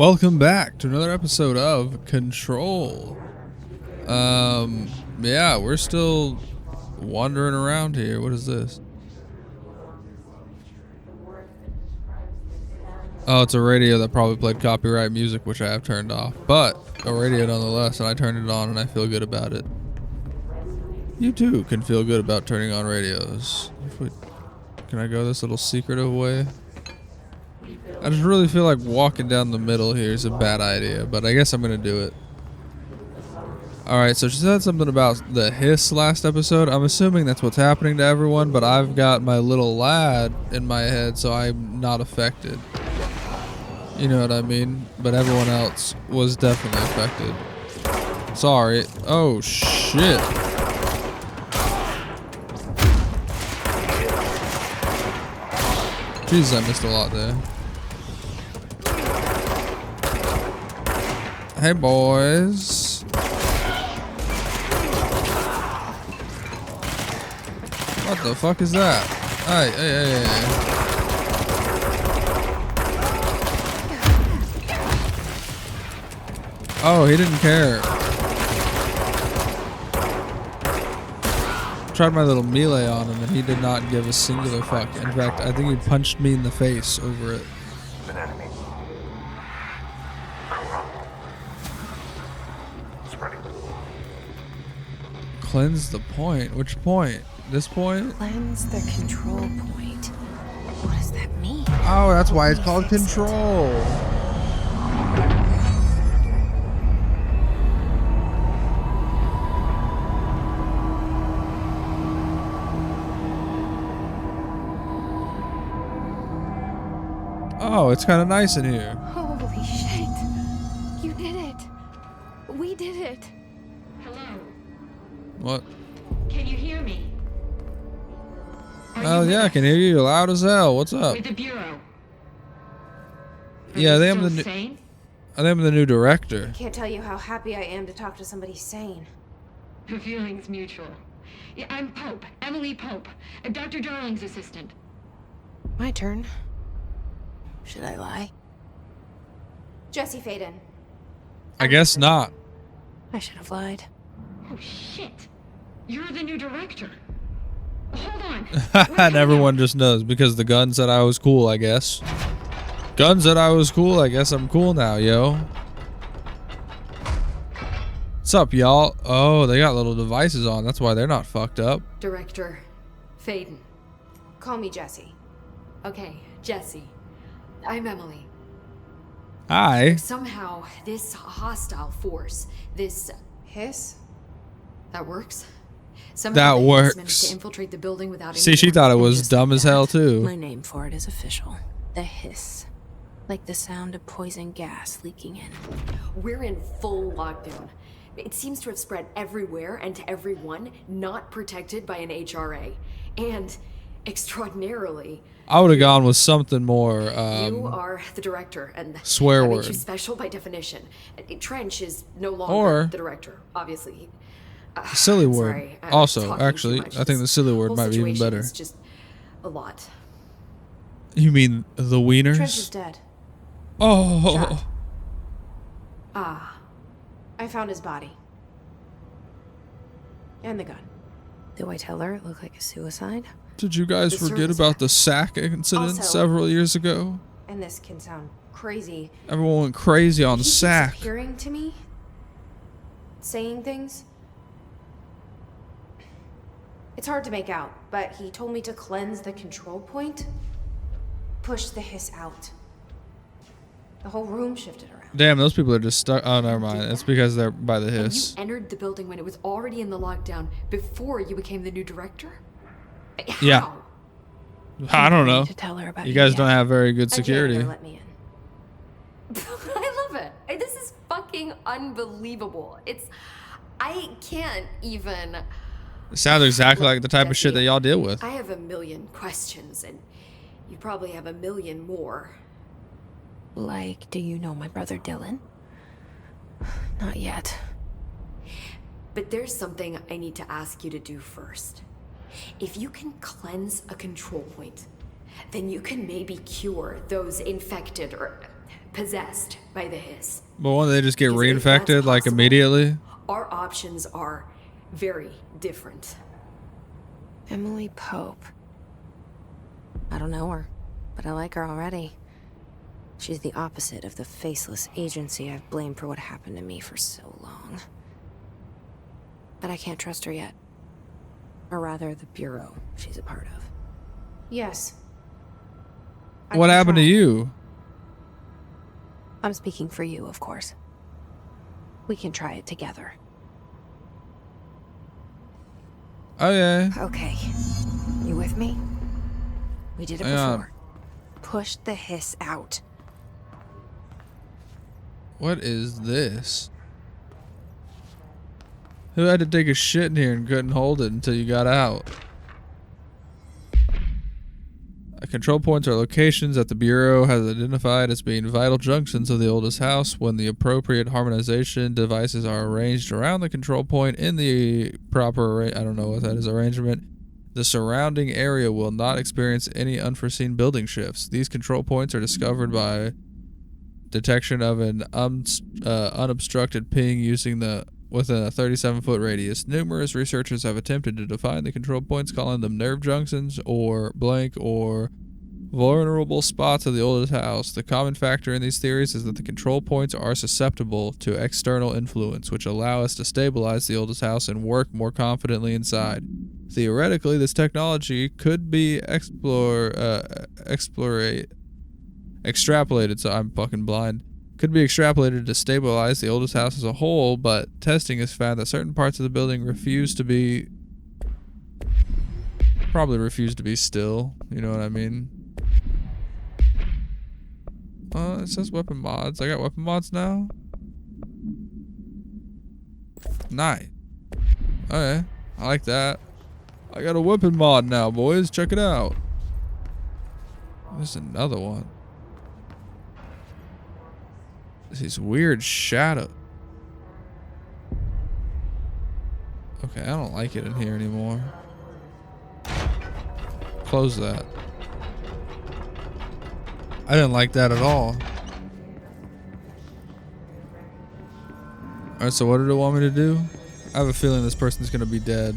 Welcome back to another episode of Control. Yeah, we're still wandering around here. What is this? Oh, it's a radio that probably played copyright music, which I have turned off. But a radio nonetheless, and I turned it on and I feel good about it. You too can feel good about turning on radios. Can I go this little secretive way? I just really feel like walking down the middle here is a bad idea, but I guess I'm gonna do it. Alright, so she said something about the hiss last episode. I'm assuming that's what's happening to everyone, but I've got my little lad in my head, so I'm not affected. You know what I mean? But everyone else was definitely affected. Sorry. Oh, shit. Jesus, I missed a lot there. Hey, boys. What the fuck is that? Hey. Oh, he didn't care. Tried my little melee on him and he did not give a singular fuck. In fact, I think he punched me in the face over it. An enemy. Spreading. Cleanse the point? Which point? This point? Cleanse the control point. What does that mean? Oh, that's why it's called Control. Oh, it's kind of nice in here. Holy shit. You did it. We did it. Hello? What? Can you hear me? Oh yeah, I can hear you. You're loud as hell. What's up? With the Bureau. Yeah, they have still the new. sane? I am the new director. Can't tell you how happy I am to talk to somebody sane. The feeling's mutual. Yeah, I'm Pope, Emily Pope, Dr. Darling's assistant. My turn. Should I lie? Jesse Faden. I guess not. I should have lied. Oh shit! You're the new director. Hold on. And everyone just knows because the gun said I was cool, I guess. Gun said I was cool, I guess I'm cool now, yo. What's up, y'all? Oh, they got little devices on. That's why they're not fucked up. Director Faden. Call me Jesse. Okay, Jesse. I'm Emily. Hi. Somehow, this hostile force, this... Hiss? That works? That Somehow the works. Hiss managed to infiltrate the building without See, any she thought it warning. was Just dumb like as hell, that. too. My name for it is official. The hiss. Like the sound of poison gas leaking in. We're in full lockdown. It seems to have spread everywhere and to everyone not protected by an HRA. And, extraordinarily, I would have gone with something more, you are the director, and swear that word. makes you special by definition. Trench is no longer Or- the director, obviously. silly I'm word. sorry, I'm Also, talking too actually, much. I think the silly word Whole might be even situation better. is just a lot. You mean the Trench is wieners? dead. Oh. Shot. I found his body. And the gun. Do I tell her it looked like a suicide? Did you guys The forget service about the sack incident Also- several years ago? And this can sound crazy. Everyone went crazy on He the keeps sack. appearing to me. Saying things. It's hard to make out, but he told me to cleanse the control point. Push the hiss out. The whole room shifted around. Damn, those people are just stuck. Oh, never mind. It's because they're by the And you hiss. entered the building when it was already in the lockdown before you became the new director? How? Yeah. I don't know. To tell her about You guys yet. don't have very good A security. janitor let me in. I love it. This is fucking unbelievable. I can't even... It sounds exactly like the type of shit that y'all deal with. I have a million questions, and you probably have a million more. Like, do you know my brother Dylan? Not yet. But there's something I need to ask you to do first. If you can cleanse a control point, then you can maybe cure those infected or possessed by the hiss. But won't they just get Because if reinfected that's like possible, immediately? Our options are very different. Emily Pope. I don't know her, but I like her already. She's the opposite of the faceless agency I've blamed for what happened to me for so long. But I can't trust her yet. Or rather, the bureau she's a part of. Yes. What happened to you? I'm speaking for you, of course. We can try it together. Okay. Okay. You with me? We did it Hang on. before. Push the hiss out. What is this? Who had to take a shit in here and couldn't hold it until you got out? Control points are locations that the Bureau has identified as being vital junctions of the oldest house. When the appropriate harmonization devices are arranged around the control point in the proper, I don't know what that is, arrangement, the surrounding area will not experience any unforeseen building shifts. These control points are discovered by detection of an unobstructed ping within a 37-foot radius. Numerous researchers have attempted to define the control points, calling them nerve junctions or blank or vulnerable spots of the oldest house. The common factor in these theories is that the control points are susceptible to external influence, which allow us to stabilize the oldest house and work more confidently inside. Theoretically, this technology could be extrapolated, so I'm fucking blind. Could be extrapolated to stabilize the oldest house as a whole, but testing has found that certain parts of the building refuse to be still. You know what I mean? It says weapon mods. I got weapon mods now? Nice. Okay. I like that. I got a weapon mod now, boys. Check it out. There's another one. These weird shadow. Okay, I don't like it in here anymore. Close that. I didn't like that at all. Alright, so what did it want me to do? I have a feeling this person's gonna be dead.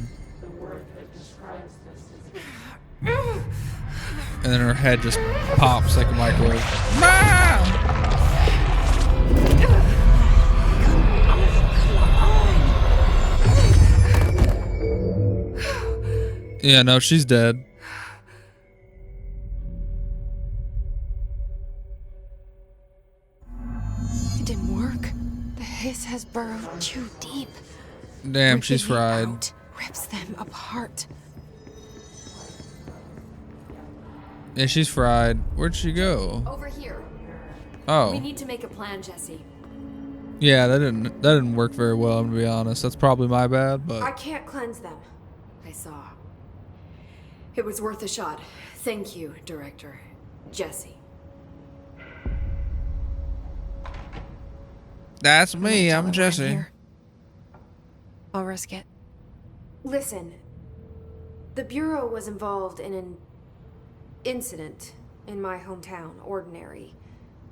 And then her head just pops like a microwave. Yeah, no, she's dead. It didn't work. The hiss has burrowed too deep. Damn, she's Ripping it fried. out rips them apart. Yeah, she's fried. Where'd she go? Over here. Oh. We need to make a plan, Jesse. Yeah, that didn't work very well, to be honest. That's probably my bad, I but can't cleanse them. I saw. It was worth a shot. Thank you, Director. Jesse. that's me. Tell I'm her we're in Jesse. here. I'll risk it. Listen, the Bureau was involved in an incident in my hometown, Ordinary.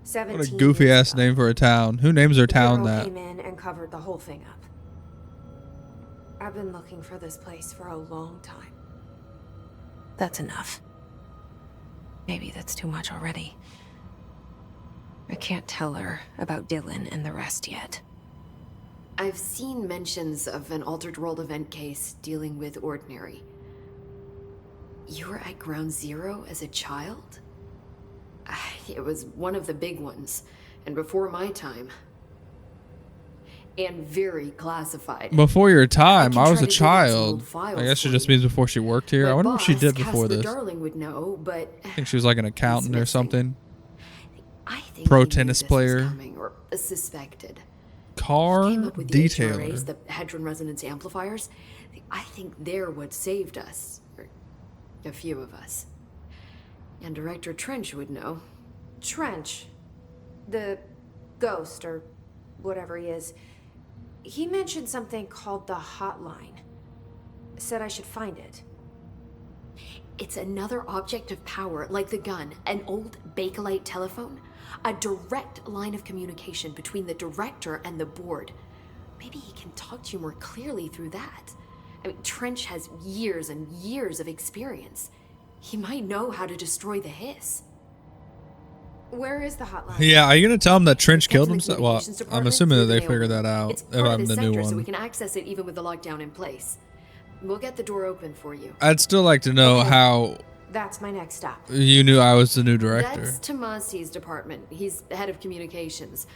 17 What a goofy years ass ago. name for a town. Who names their The town Bureau that? came in and covered the whole thing up. I've been looking for this place for a long time. That's enough. Maybe that's too much already. I can't tell her about Dylan and the rest yet. I've seen mentions of an Altered World event case dealing with Ordinary. You were at Ground Zero as a child? It was one of the big ones, and before my time. And very classified. Before your time, I was a can try to dig out some old child. files I guess it for just you. means before she worked here. My I wonder what she boss, did before Casper this. Darling would know, but I think she was like an accountant or missing. something. I think Pro he knew tennis this was player. coming, or suspected. Car Came up with the HRAs, detailer. the Hadron Resonance Amplifiers. I think they're what saved us. Or a few of us. And Director Trench would know. Trench, the ghost or whatever he is, he mentioned something called the hotline. Said I should find it. It's another object of power, like the gun, an old Bakelite telephone, a direct line of communication between the director and the board. Maybe he can talk to you more clearly through that. I mean, Trench has years and years of experience. He might know how to destroy the hiss. Where is the hotline? Yeah, are you gonna tell him that Trench Get killed to the himself? Well, communications I'm department assuming that through they the figured mailroom. that out It's if part of I'm the the new sector, so we one. can access it even with the lockdown in place. We'll get the door open for you. I'd still like to know Okay. how That's my next stop. you knew I was the new director. That's Tomasi's department. He's the head of communications.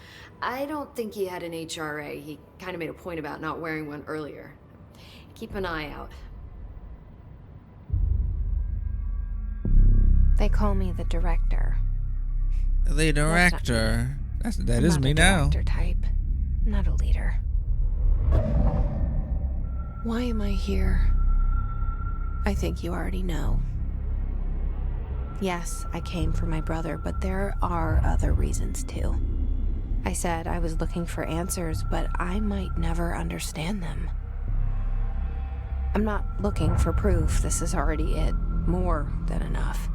I don't think he had an HRA. He kind of made a point about not wearing one earlier. Keep an eye out. They call me the director. The director. That I'm is not me a now. director type, not a leader. Why am I here? I think you already know. Yes, I came for my brother, but there are other reasons too. I said I was looking for answers, but I might never understand them. I'm not looking for proof. This is already it. More than enough.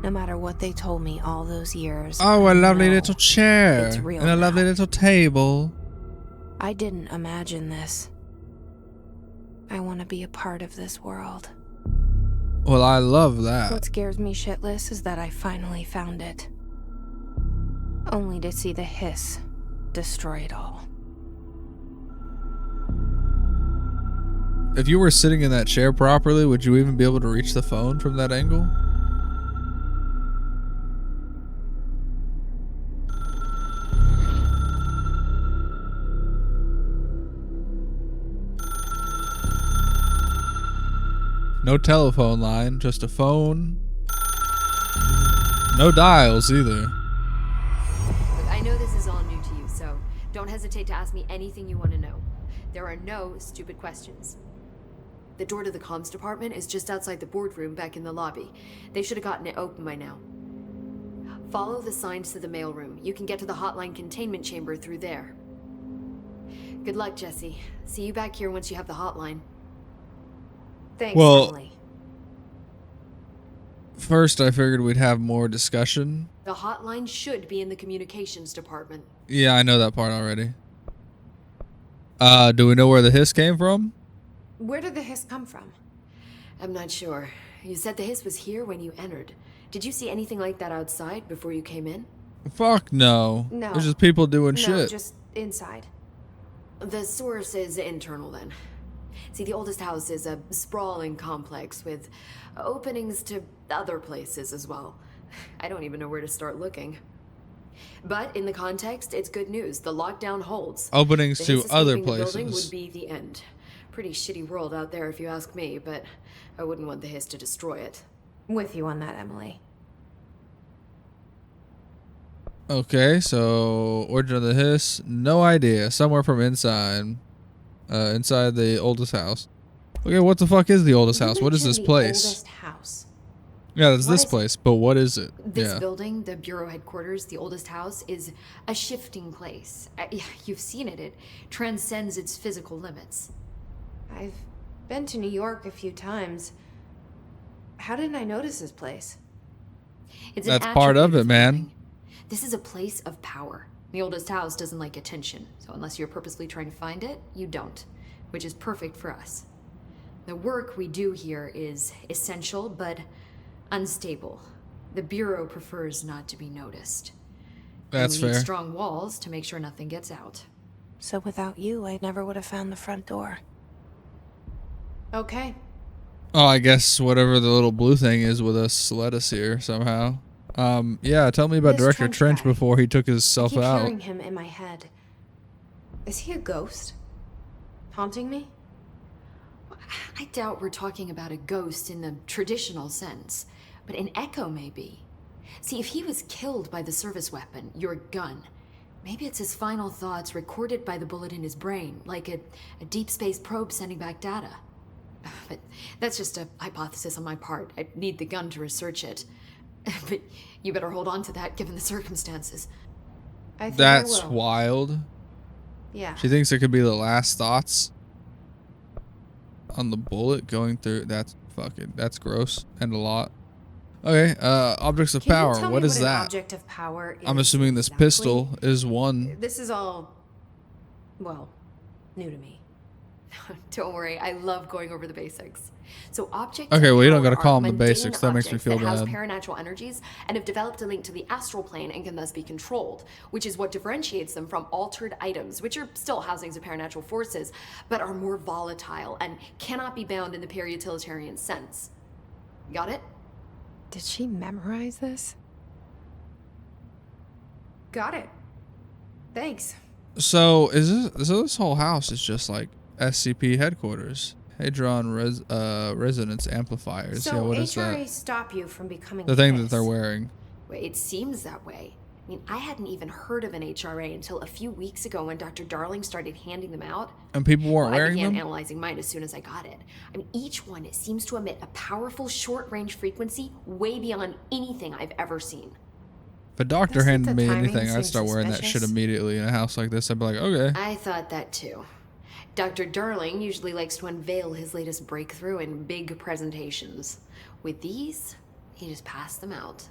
No matter what they told me all those years. Oh, a I lovely know little chair it's real and a lovely now. little table. I didn't imagine this. I want to be a part of this world. Well, I love that. What scares me shitless is that I finally found it. Only to see the hiss destroy it all. If you were sitting in that chair properly, would you even be able to reach the phone from that angle? No telephone line, just a phone. No dials either. Look, I know this is all new to you, so don't hesitate to ask me anything you want to know. There are no stupid questions. The door to the comms department is just outside the boardroom back in the lobby. They should have gotten it open by now. Follow the signs to the mailroom. You can get to the hotline containment chamber through there. Good luck, Jesse. See you back here once you have the hotline. Thanks, Well- Emily. First, I figured we'd have more discussion. The hotline should be in the communications department. Yeah, I know that part already. Do we know where the hiss came from? Where did the hiss come from? I'm not sure. You said the hiss was here when you entered. Did you see anything like that outside before you came in? Fuck no. No. There's just people doing No, shit. just inside. The source is internal then. See, the oldest house is a sprawling complex with openings to other places as well. I don't even know where to start looking. But in the context, it's good news. The lockdown holds. Openings The to hiss other escaping the building places. would be the end. Pretty shitty world out there if you ask me, but I wouldn't want the hiss to destroy it. With you on that, Emily. Okay, so origin of the hiss, no idea. Somewhere from inside. Inside the oldest house. Okay, what the fuck is the oldest You house? What is mentioned this the place? Oldest house. Yeah, it's What this is it? place, but what is it? This Yeah. building, the bureau headquarters, the oldest house, is a shifting place. You've seen it. It transcends its physical limits. I've been to New York a few times. How didn't I notice this place? It's an That's part of attribute it, the man. building. This is a place of power. The oldest house doesn't like attention, so unless you're purposely trying to find it, you don't, which is perfect for us. The work we do here is essential, but unstable. The bureau prefers not to be noticed. That's and we need fair. strong walls to make sure nothing gets out. So without you, I never would have found the front door. Okay. Oh, I guess whatever the little blue thing is with us led us here somehow. Yeah, tell me about This Director Trench Trench guy. before he took I himself keep out. hearing him in my head. Is he a ghost? Haunting me? I doubt we're talking about a ghost in the traditional sense, but an echo maybe. See, if he was killed by the service weapon, your gun, maybe it's his final thoughts recorded by the bullet in his brain, like a deep space probe sending back data. But that's just a hypothesis on my part. I need the gun to research it. But you better hold on to that given the circumstances. I think That's I will. wild. Yeah. She thinks it could be the last thoughts. on the bullet going through. That's gross and a lot. Okay, objects of Can you power. tell What me is an that? object of power I'm is assuming this exactly? pistol is one. This is all, well, new to me. Don't worry, I love going over the basics. So objects Okay, of well, you don't power gotta call are them the mundane basics. That makes me objects feel that house bad. paranatural energies and have developed a link to the astral plane and can thus be controlled, which is what differentiates them from altered items, which are still housings of paranatural forces, but are more volatile and cannot be bound in the pure utilitarian sense. Got it? Did she memorize this? Got it. Thanks. So this whole house is just like SCP headquarters. Hadron resonance amplifiers. So Yeah, what is HRA that? stop you from becoming The thing that his. they're wearing. Wait, it seems that way. I mean, I hadn't even heard of an HRA until a few weeks ago when Dr. Darling started handing them out. And people weren't Well, I wearing began them? analyzing mine as soon as I got it. I mean, each one seems to emit a powerful short-range frequency way beyond anything I've ever seen. If a doctor Doesn't handed the me timing anything, I'd seem start wearing that shit suspicious? immediately in a house like this. I'd be like, okay. I thought that too. Dr. Darling usually likes to unveil his latest breakthrough in big presentations. With these, he just passed them out.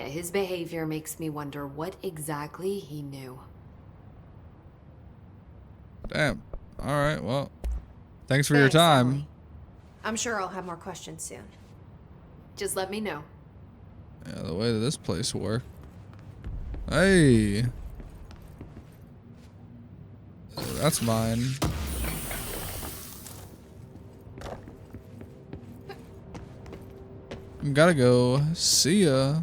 Yeah, his behavior makes me wonder what exactly he knew. Damn. Alright, well. Thanks for your Thanks, time. Emily. I'm sure I'll have more questions soon. Just let me know. Yeah, the way that this place works. Hey. That's mine. Gotta go. See ya.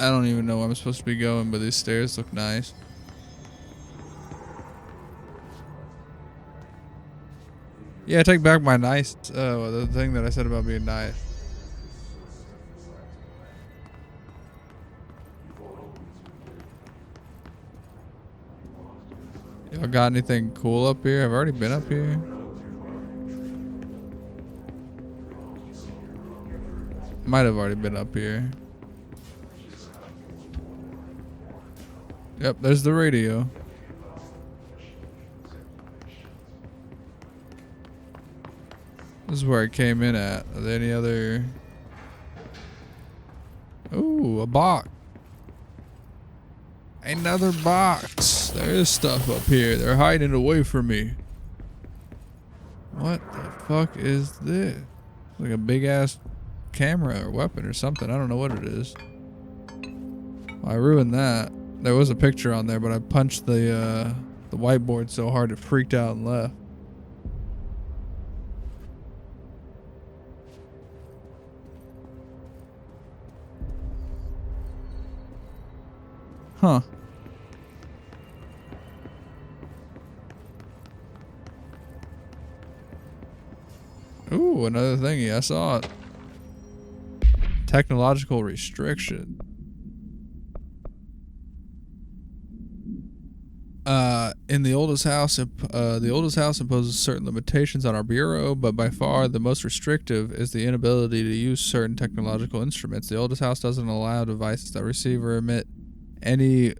I don't even know where I'm supposed to be going, but these stairs look nice. Yeah, take back my nice, the thing that I said about being nice. Y'all got anything cool up here? I've already been up here. Might have already been up here. Yep, there's the radio. This is where I came in at. Are there any other... Ooh, a box. Another box. There is stuff up here. They're hiding away from me. What the fuck is this? Like a big ass camera or weapon or something. I don't know what it is. Well, I ruined that. There was a picture on there, but I punched the whiteboard so hard it freaked out and left. Huh. Ooh, another thingy. I saw it. Technological restriction. In the oldest house imposes certain limitations on our bureau, but by far the most restrictive is the inability to use certain technological instruments. The oldest house doesn't allow devices that receive or emit any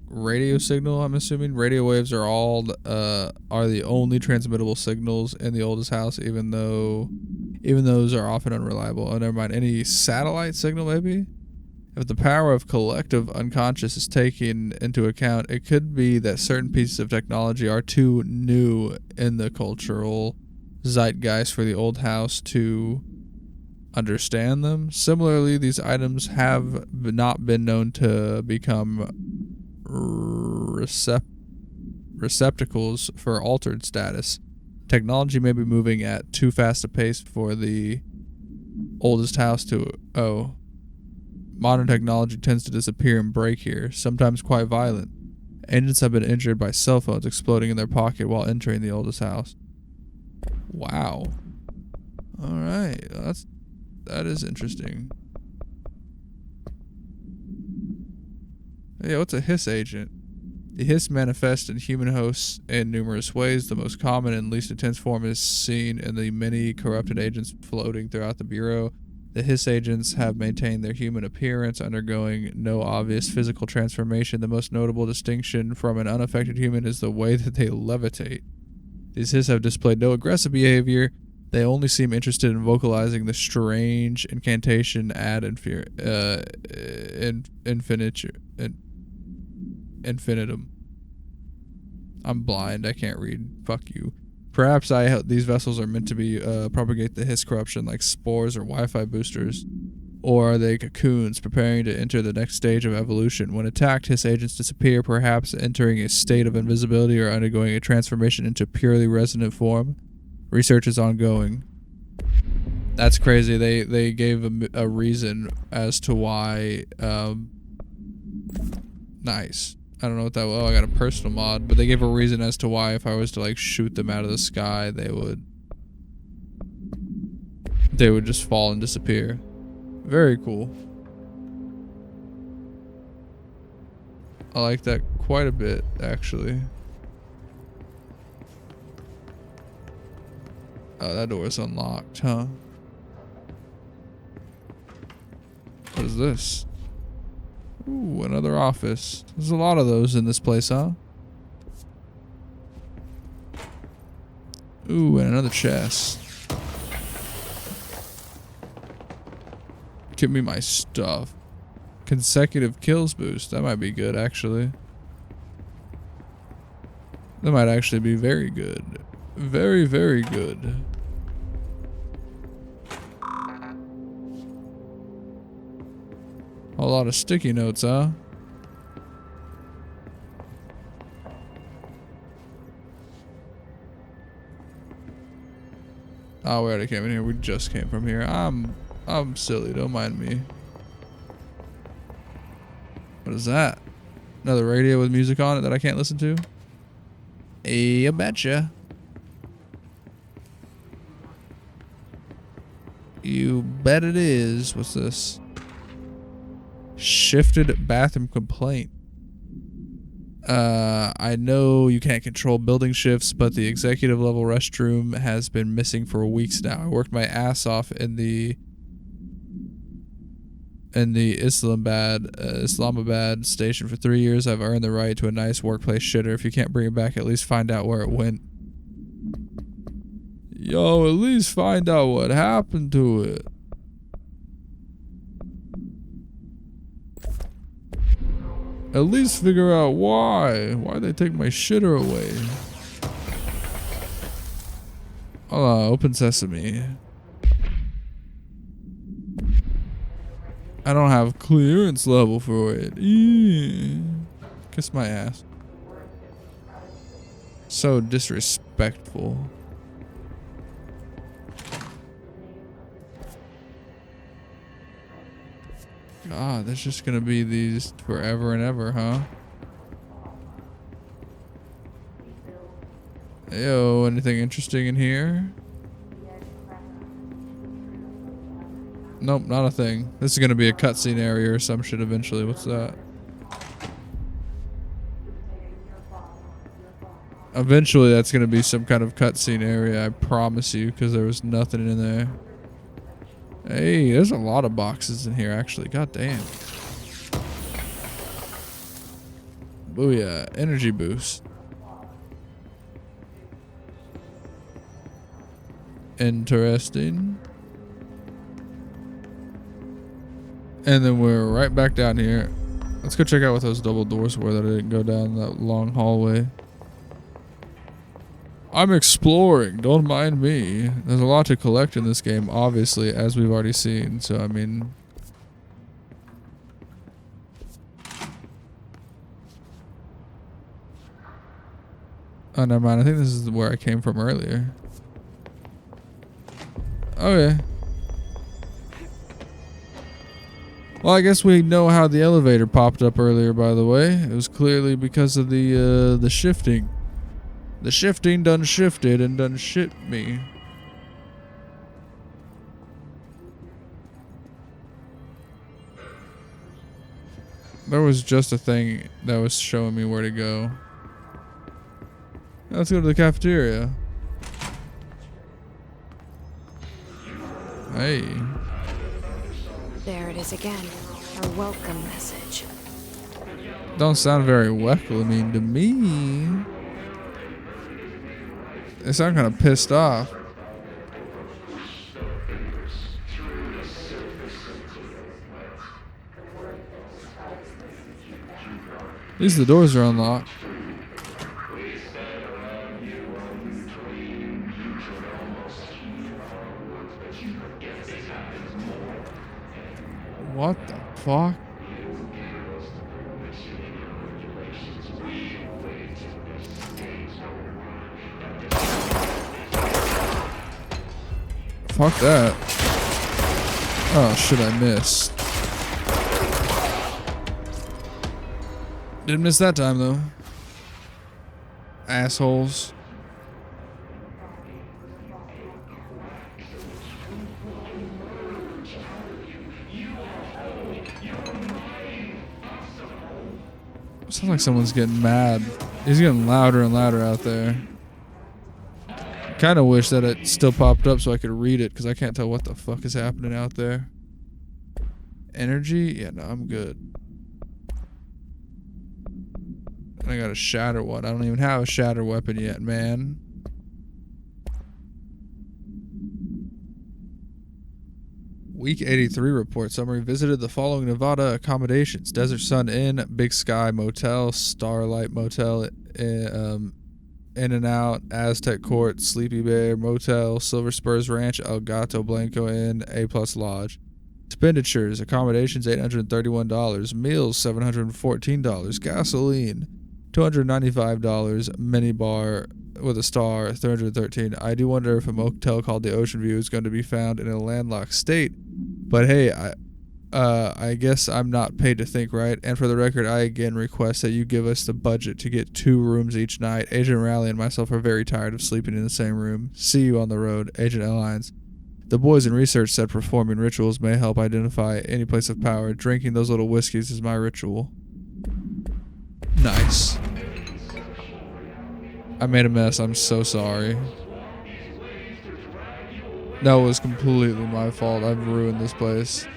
radio signal. I'm assuming radio waves are are the only transmittable signals in the oldest house, even those are often unreliable. Oh, never mind. Any satellite signal, maybe? If the power of collective unconscious is taken into account, it could be that certain pieces of technology are too new in the cultural zeitgeist for the old house to understand them. Similarly, these items have not been known to become receptacles for altered status. Technology may be moving at too fast a pace for the oldest house to... Oh. Modern technology tends to disappear and break here, sometimes quite violent. Agents have been injured by cell phones exploding in their pocket while entering the oldest house. Wow. Alright, that is interesting. Yeah, what's a hiss agent? The hiss manifests in human hosts in numerous ways. The most common and least intense form is seen in the many corrupted agents floating throughout the Bureau. The Hiss agents have maintained their human appearance, undergoing no obvious physical transformation. The most notable distinction from an unaffected human is the way that they levitate. These Hiss have displayed no aggressive behavior. They only seem interested in vocalizing the strange incantation ad infinitum. I'm blind. I can't read. Fuck you. Perhaps these vessels are meant to be propagate the Hiss corruption like spores or Wi-Fi boosters. Or are they cocoons preparing to enter the next stage of evolution? When attacked, Hiss agents disappear, perhaps entering a state of invisibility or undergoing a transformation into purely resonant form. Research is ongoing. That's crazy. They gave a reason as to why. Nice. I don't know what that was. Oh, I got a personal mod, but they gave a reason as to why if I was to like shoot them out of the sky, they would just fall and disappear. Very cool. I like that quite a bit, actually. Oh, that door is unlocked, huh? What is this? Ooh, another office. There's a lot of those in this place, huh? Ooh, and another chest. Give me my stuff. Consecutive kills boost. That might be good, actually. That might actually be very good. Very, very good. A lot of sticky notes, huh? Oh, we already came in here. We just came from here. I'm silly. Don't mind me. What is that? Another radio with music on it that I can't listen to? You betcha. You bet it is. What's this? Shifted bathroom complaint. I know you can't control building shifts, but the executive level restroom has been missing for weeks now. I worked my ass off in the Islamabad station for 3 years. I've earned the right to a nice workplace shitter. If you can't bring it back, at least find out where it went. Yo, at least find out what happened to it. At least figure out why. Why'd they take my shitter away? Hold on, open sesame. I don't have clearance level for it. Kiss my ass. So disrespectful. God, there's just gonna be these forever and ever, huh? Yo, anything interesting in here? Nope, not a thing. This is gonna be a cutscene area or some shit eventually. What's that? Eventually that's gonna be some kind of cutscene area, I promise you, because there was nothing in there. Hey, there's a lot of boxes in here, actually. God damn. Booyah. Energy boost. Interesting. And then we're right back down here. Let's go check out what those double doors were that I didn't go down that long hallway. I'm exploring, don't mind me. There's a lot to collect in this game, obviously, as we've already seen, so I mean... Oh, never mind, I think this is where I came from earlier. Okay. Well, I guess we know how the elevator popped up earlier, by the way. It was clearly because of the shifting. The shifting done shifted and done shit me. There was just a thing that was showing me where to go. Let's go to the cafeteria. Hey. it is again. Our welcome message. Don't sound very welcoming to me. They sound kind of pissed off. At least the doors are unlocked. What the fuck? Fuck that. Oh shit, I missed. Didn't miss that time though. Assholes. Sounds like someone's getting mad. He's getting louder and louder out there. Kind of wish that it still popped up so I could read it, because I can't tell what the fuck is happening out there. Energy? Yeah, no, I'm good. I got a shatter one. I don't even have a shatter weapon yet, man. Week 83 report summary. Visited the following Nevada accommodations: Desert Sun Inn, Big Sky Motel, Starlight Motel, In and Out, Aztec Court, Sleepy Bear Motel, Silver Spurs Ranch, El Gato Blanco Inn, A Plus Lodge. Expenditures: accommodations $831, meals $714, gasoline $295, minibar with a star $313. I do wonder if a motel called the Ocean View is going to be found in a landlocked state, but hey, I guess I'm not paid to think, right? And for the record, I again request that you give us the budget to get 2 rooms each night. Agent Raleigh and myself are very tired of sleeping in the same room. See you on the road, Agent Airlines. The boys in research said performing rituals may help identify any place of power. Drinking those little whiskeys is my ritual. Nice. I made a mess. I'm so sorry. That was completely my fault. I've ruined this place.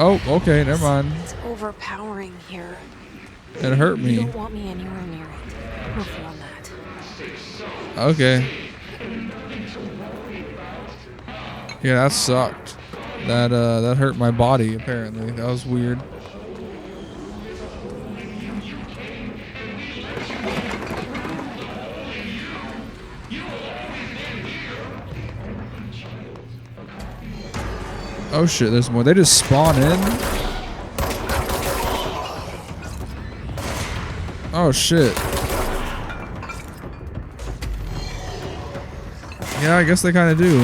Oh, okay, never mind. It's overpowering here. It hurt me. You don't want me anywhere near it. With you on that. Okay. Yeah, that sucked. That hurt my body, apparently. That was weird. Oh shit, there's more. They just spawn in? Oh shit. Yeah, I guess they kind of do.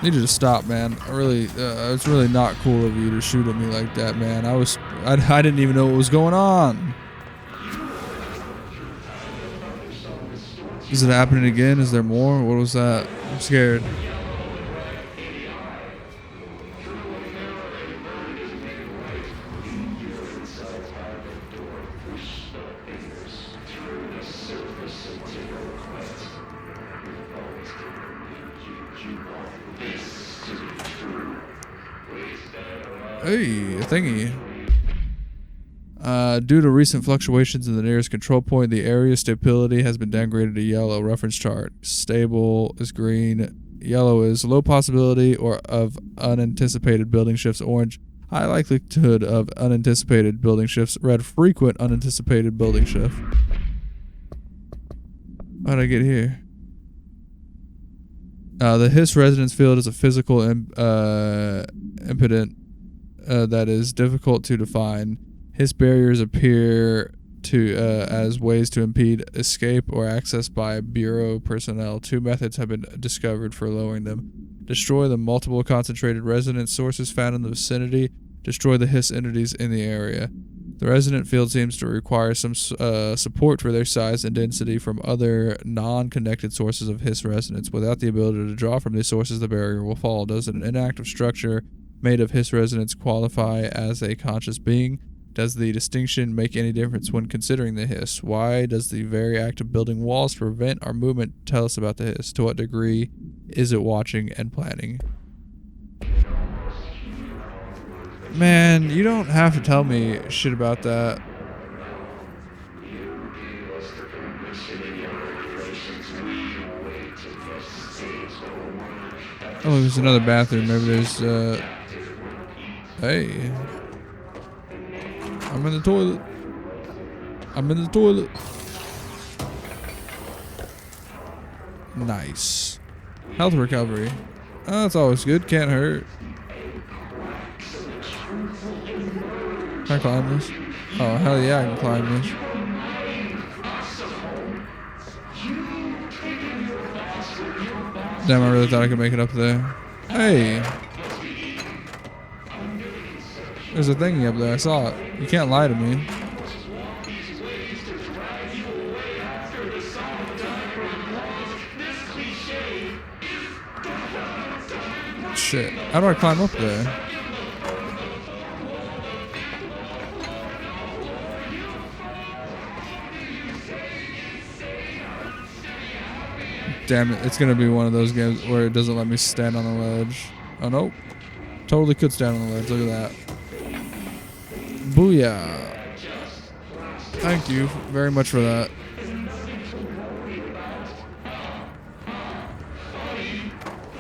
Need you to stop, man. It's really not cool of you to shoot at me like that, man. I didn't even know what was going on. Is it happening again? Is there more? What was that? I'm scared. Hey, a thingy. Due to recent fluctuations in the nearest control point, the area stability has been downgraded to yellow. Reference chart. Stable is green. Yellow is low possibility or of unanticipated building shifts. Orange, high likelihood of unanticipated building shifts. Red, frequent unanticipated building shift. How'd I get here? The HISS resonance field is a physical impediment that is difficult to define. His barriers appear to as ways to impede escape or access by Bureau personnel. 2 methods have been discovered for lowering them. Destroy the multiple concentrated resonance sources found in the vicinity. Destroy the Hiss entities in the area. The resident field seems to require some support for their size and density from other non-connected sources of Hiss resonance. Without the ability to draw from these sources, the barrier will fall. Does an inactive structure made of Hiss resonance qualify as a conscious being? Does the distinction make any difference when considering the Hiss? Why does the very act of building walls to prevent our movement tell us about the Hiss? To what degree is it watching and planning? Man, you don't have to tell me shit about that. Oh, there's another bathroom. Maybe there's, hey. I'm in the toilet. I'm in the toilet. Nice. Health recovery. Oh, that's always good. Can't hurt. Can I climb this? Oh, hell yeah, I can climb this. Damn, I really thought I could make it up there. Hey. There's a thingy up there. I saw it. You can't lie to me. Shit. How do I climb up there? Damn it. It's going to be one of those games where it doesn't let me stand on the ledge. Oh, no. Totally could stand on the ledge. Look at that. Booyah. Thank you very much for that.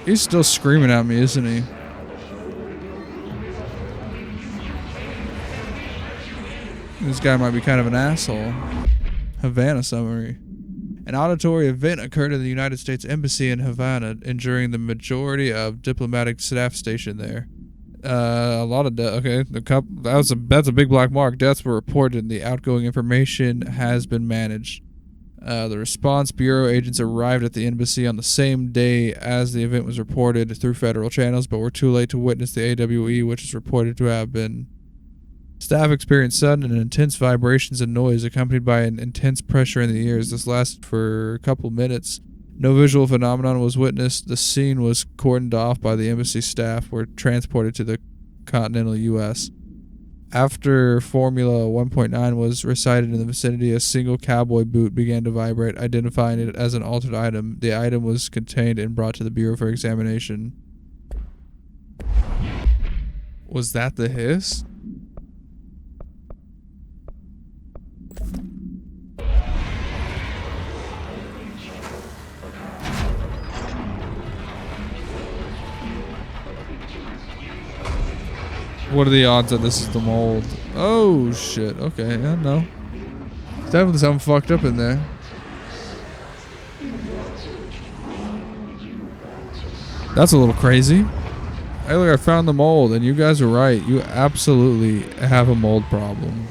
He's still screaming at me, isn't he? This guy might be kind of an asshole. Havana summary. An auditory event occurred in the United States Embassy in Havana, injuring the majority of diplomatic staff stationed there. A lot of death. Okay, that's a big black mark. Deaths were reported, and the outgoing information has been managed. The response bureau agents arrived at the embassy on the same day as the event was reported through federal channels, but were too late to witness the AWE, which is reported to have been. Staff experienced sudden and intense vibrations and noise, accompanied by an intense pressure in the ears. This lasted for a couple minutes. No visual phenomenon was witnessed. The scene was cordoned off by the embassy staff, were transported to the continental U.S. After Formula 1.9 was recited in the vicinity, a single cowboy boot began to vibrate, identifying it as an altered item. The item was contained and brought to the Bureau for examination. Was that the hiss? What are the odds that this is the mold? Oh shit, okay, yeah, no. Definitely something fucked up in there. That's a little crazy. Hey look, I found the mold, and you guys are right. You absolutely have a mold problem.